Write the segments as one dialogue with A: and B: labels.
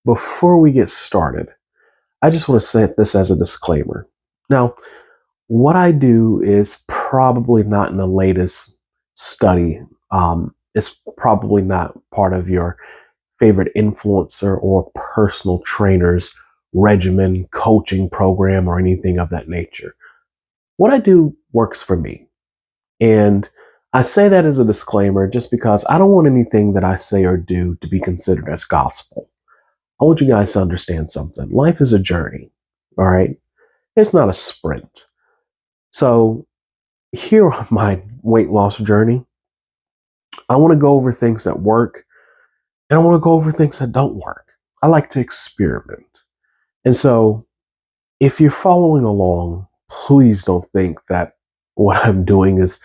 A: before we get started, I just want to set this as a disclaimer. Now, what I do is probably not in the latest study. It's probably not part of your favorite influencer or personal trainer's regimen, coaching program, or anything of that nature. What I do works for me. And I say that as a disclaimer just because I don't want anything that I say or do to be considered as gospel. I want you guys to understand something. Life is a journey, all right? It's not a sprint. So, here on my weight loss journey, I want to go over things that work and I want to go over things that don't work. I like to experiment. And so, if you're following along, please don't think that what I'm doing is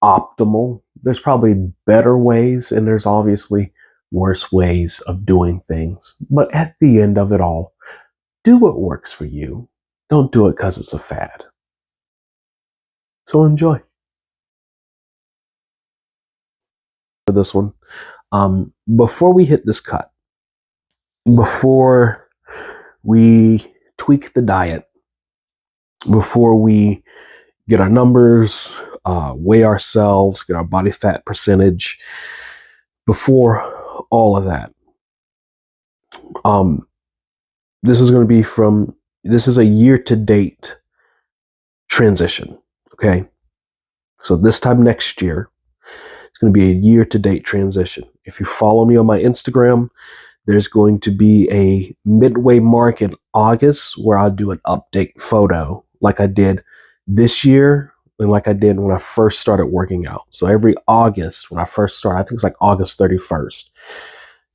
A: optimal. There's probably better ways, and there's obviously worse ways of doing things. But at the end of it all, do what works for you. Don't do it because it's a fad. So enjoy. For this one, before we hit this cut, before we tweak the diet, before we get our numbers, weigh ourselves, get our body fat percentage, before all of that, this is going to be this is a year to date transition. Okay. So this time next year, it's going to be a year to date transition. If you follow me on my Instagram, there's going to be a midway mark in August where I'll do an update photo like I did this year and like I did when I first started working out. So every August when I first started, I think it's like August 31st,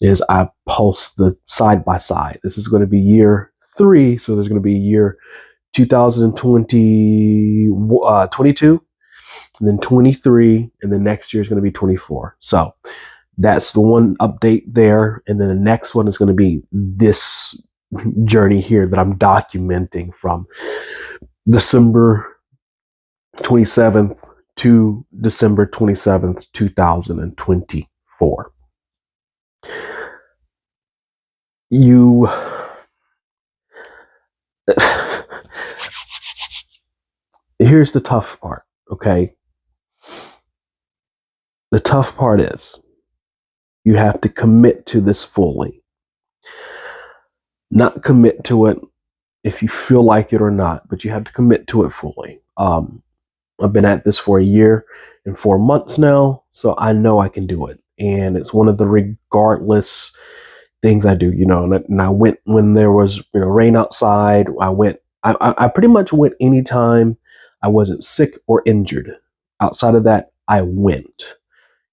A: is I post the side by side. This is going to be year 3. So there's going to be year 2022, and then 23, and then next year is going to be 24. So that's the one update there. And then the next one is going to be this journey here that I'm documenting from December 27th to December 27th, 2024. Here's the tough part, okay? The tough part is you have to commit to this fully. Not commit to it if you feel like it or not, but you have to commit to it fully. I've been at this for a year and 4 months now, so I know I can do it. And it's one of the regardless things I do, and I went when there was, rain outside. I pretty much went anytime I wasn't sick or injured. Outside of that, I went.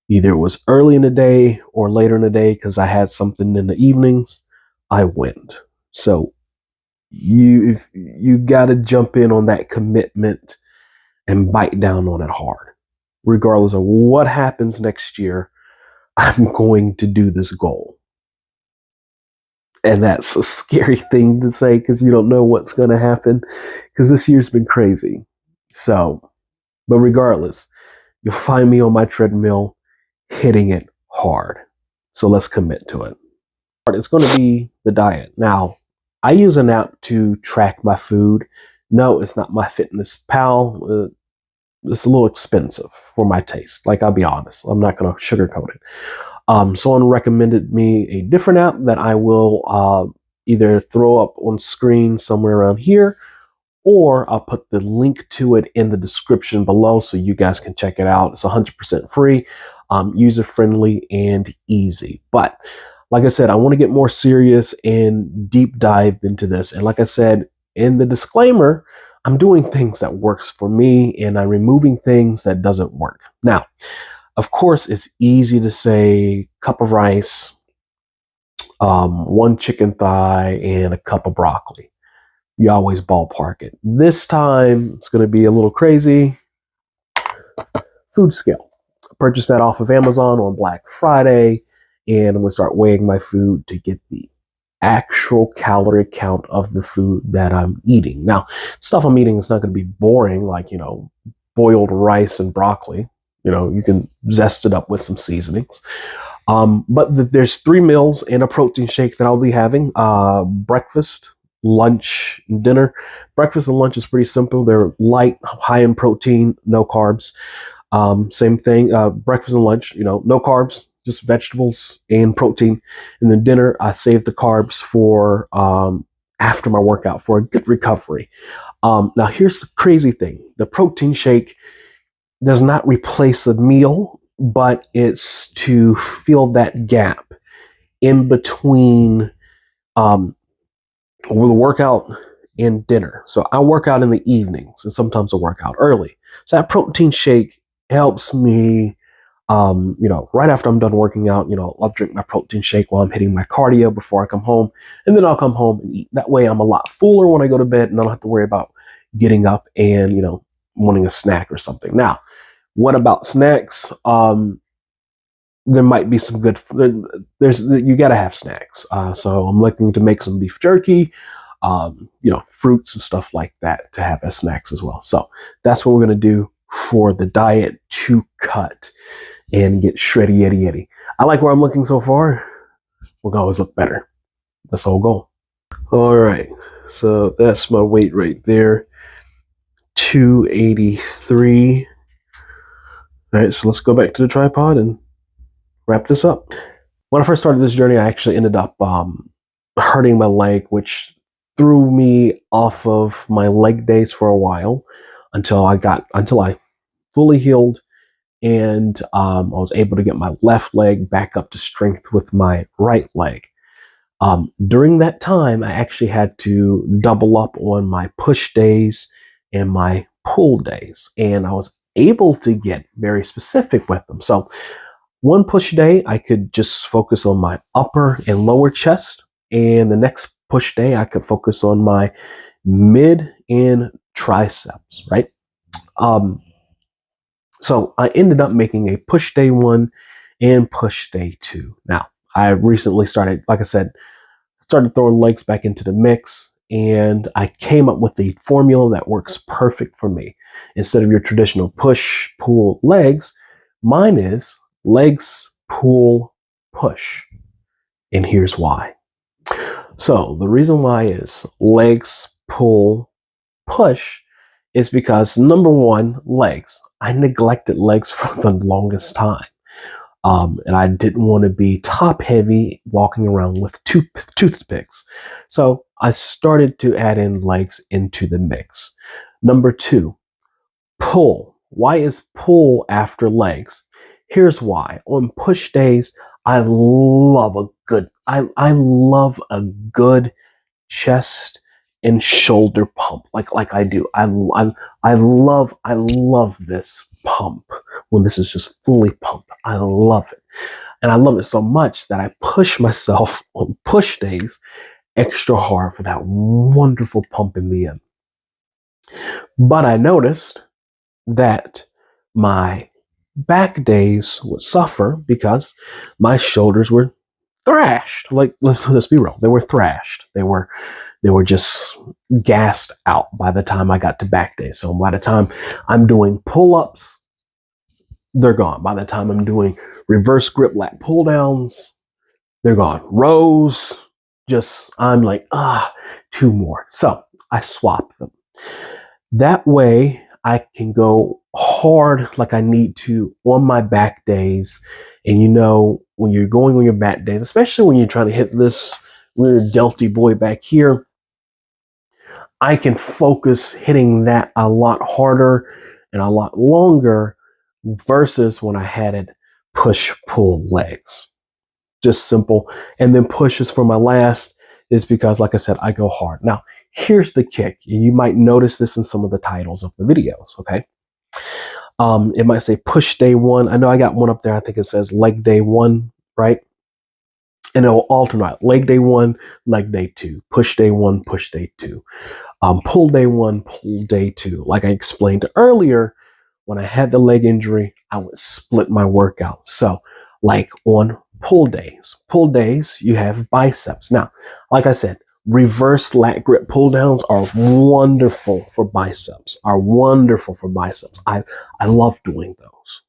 A: Either it was early in the day or later in the day because I had something in the evenings, I went. So you got to jump in on that commitment and bite down on it hard. Regardless of what happens next year, I'm going to do this goal. And that's a scary thing to say because you don't know what's going to happen because this year's been crazy. So, but regardless, you'll find me on my treadmill hitting it hard. So let's commit to it. It's going to be the diet. Now, I use an app to track my food. No, it's not MyFitnessPal. It's a little expensive for my taste. Like, I'll be honest. I'm not going to sugarcoat it. Someone recommended me a different app that I will either throw up on screen somewhere around here, or I'll put the link to it in the description below so you guys can check it out. It's 100% free, user-friendly, and easy. But like I said, I want to get more serious and deep dive into this. And like I said in the disclaimer, I'm doing things that works for me and I'm removing things that doesn't work. Now, of course, it's easy to say cup of rice, 1 chicken thigh, and a cup of broccoli. You always ballpark it. This time, it's going to be a little crazy. Food scale. I purchased that off of Amazon on Black Friday, and I'm going to start weighing my food to get the actual calorie count of the food that I'm eating. Now, stuff I'm eating is not going to be boring, like, boiled rice and broccoli. You can zest it up with some seasonings. But there's 3 meals and a protein shake that I'll be having: breakfast, lunch, and dinner. Breakfast and lunch is pretty simple. They're light, high in protein, no carbs. Same thing, breakfast and lunch, no carbs, just vegetables and protein. And then dinner, I save the carbs for after my workout for a good recovery. Now, here's the crazy thing: the protein shake does not replace a meal, but it's to fill that gap in between the workout and dinner. So I work out in the evenings, and sometimes I work out early. So that protein shake helps me, right after I'm done working out, I'll drink my protein shake while I'm hitting my cardio before I come home. And then I'll come home and eat. That way I'm a lot fuller when I go to bed, and I don't have to worry about getting up and, wanting a snack or something. Now, what about snacks? There might be some good. You got to have snacks. So I'm looking to make some beef jerky, fruits and stuff like that to have as snacks as well. So that's what we're gonna do for the diet to cut and get shreddy yeti yeti. I like where I'm looking so far. We're gonna always look better. That's the whole goal. All right. So that's my weight right there. 283. All right, so let's go back to the tripod and wrap this up. When I first started this journey, I actually ended up hurting my leg, which threw me off of my leg days for a while until I fully healed, and I was able to get my left leg back up to strength with my right leg. During that time, I actually had to double up on my push days and my pull days, and I was able to get very specific with them. So one push day, I could just focus on my upper and lower chest, and the next push day, I could focus on my mid and triceps, right? So I ended up making a push day 1 and push day 2. Now, I recently started, like I said, throwing legs back into the mix, and I came up with a formula that works perfect for me. Instead of your traditional push, pull, legs, mine is legs, pull, push. And here's why. So the reason why is legs, pull, push is because, number one, legs. I neglected legs for the longest time. And I didn't want to be top heavy walking around with toothpicks. So I started to add in legs into the mix. Number 2, pull. Why is pull after legs? Here's why. On push days, I love a good chest and shoulder pump like I do. I love this pump when this is just fully pumped. I love it. And I love it so much that I push myself on push days extra hard for that wonderful pump in the end. But I noticed that my back days would suffer because my shoulders were thrashed. Like, let's be real, they were thrashed. They were just gassed out by the time I got to back day. So by the time I'm doing pull-ups, they're gone. By the time I'm doing reverse grip lat pull downs, they're gone. Rows, I'm like, 2 more. So I swap them. That way I can go hard like I need to on my back days. And when you're going on your back days, especially when you're trying to hit this weird delty boy back here, I can focus hitting that a lot harder and a lot longer versus when I had it push, pull, legs. Just simple. And then pushes for my last is because, like I said, I go hard. Now, here's the kick. You might notice this in some of the titles of the videos, okay? It might say push day 1. I know I got one up there. I think it says leg day 1, right? And it'll alternate leg day 1, leg day 2, push day 1, push day 2, pull day 1, pull day 2. Like I explained earlier, when I had the leg injury, I would split my workout. So like on pull days, you have biceps. Now, like I said, reverse lat grip pull downs are wonderful for biceps, I love doing those.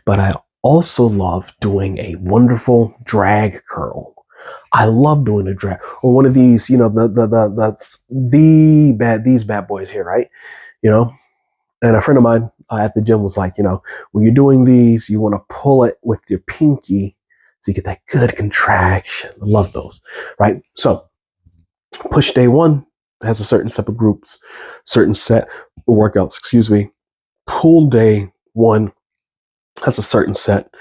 A: But I also love doing a wonderful drag curl. I love doing a drag or one of these, that's these bad boys here, right? You know, and a friend of mine at the gym was like, when you're doing these, you want to pull it with your pinky so you get that good contraction. I love those, right? So push day one has a certain set of groups, certain set of workouts, excuse me. Pull day one has a certain set.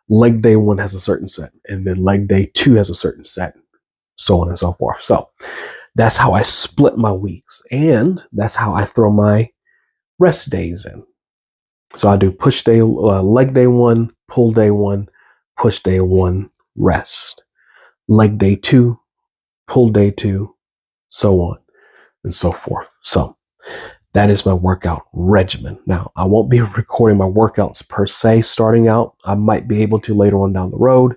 A: Leg day one has a certain set. And then leg day two has a certain set, so on and so forth. So that's how I split my weeks. And that's how I throw my rest days in. So I do push day, leg day one, pull day one, push day one, rest. Leg day two, pull day two, so on and so forth. So that is my workout regimen. Now, I won't be recording my workouts per se starting out. I might be able to later on down the road,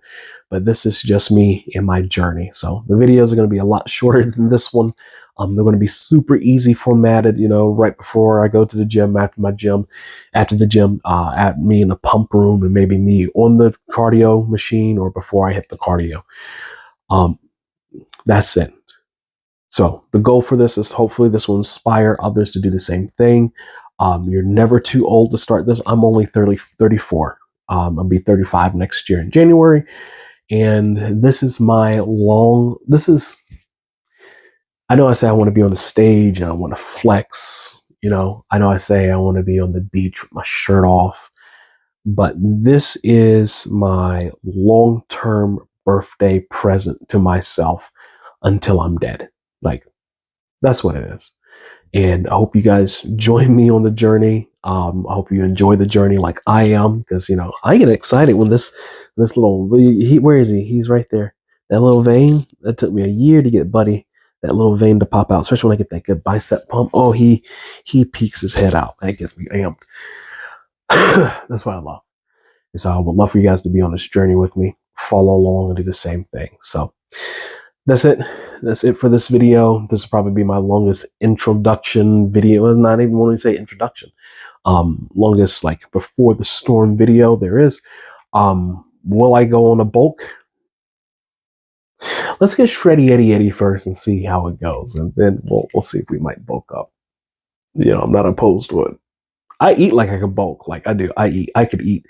A: but this is just me in my journey. So the videos are going to be a lot shorter than this one. They're going to be super easy formatted, right before I go to the gym, after the gym, at me in the pump room, and maybe me on the cardio machine or before I hit the cardio. That's it. So the goal for this is hopefully this will inspire others to do the same thing. You're never too old to start this. I'm only 34. I'll be 35 next year in January. And this is I know I say I want to be on the stage and I want to flex. I know I say I want to be on the beach with my shirt off. But this is my long-term birthday present to myself until I'm dead. Like, that's what it is. And I hope you guys join me on the journey. I hope you enjoy the journey like I am, because I get excited when this little where is he? He's right there. That little vein, that took me a year to get, buddy. That little vein to pop out, especially when I get that good bicep pump. Oh, he peeks his head out. That gets me amped. That's what I love. And so I would love for you guys to be on this journey with me, follow along and do the same thing. So that's it. That's it for this video. This will probably be my longest introduction video. Not even want to say introduction. Longest like before the storm video there is. Will I go on a bulk? Let's get Shreddy Eddie first and see how it goes, and then we'll see if we might bulk up. I'm not opposed to it. I eat like I can bulk. Like I do. I could eat.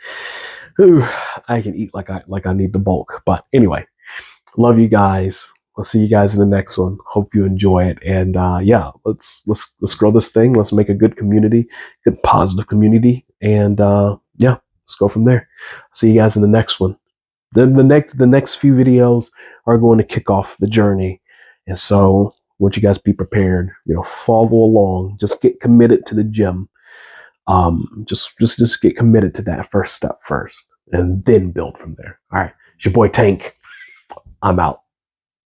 A: I can eat like I need to bulk. But anyway, love you guys. I'll see you guys in the next one. Hope you enjoy it. And let's grow this thing. Let's make a good community, good positive community. And let's go from there. See you guys in the next one. The next few videos are going to kick off the journey. And so I want you guys to be prepared. Follow along. Just get committed to the gym. Just get committed to that first step first, and then build from there. All right, it's your boy Tank. I'm out.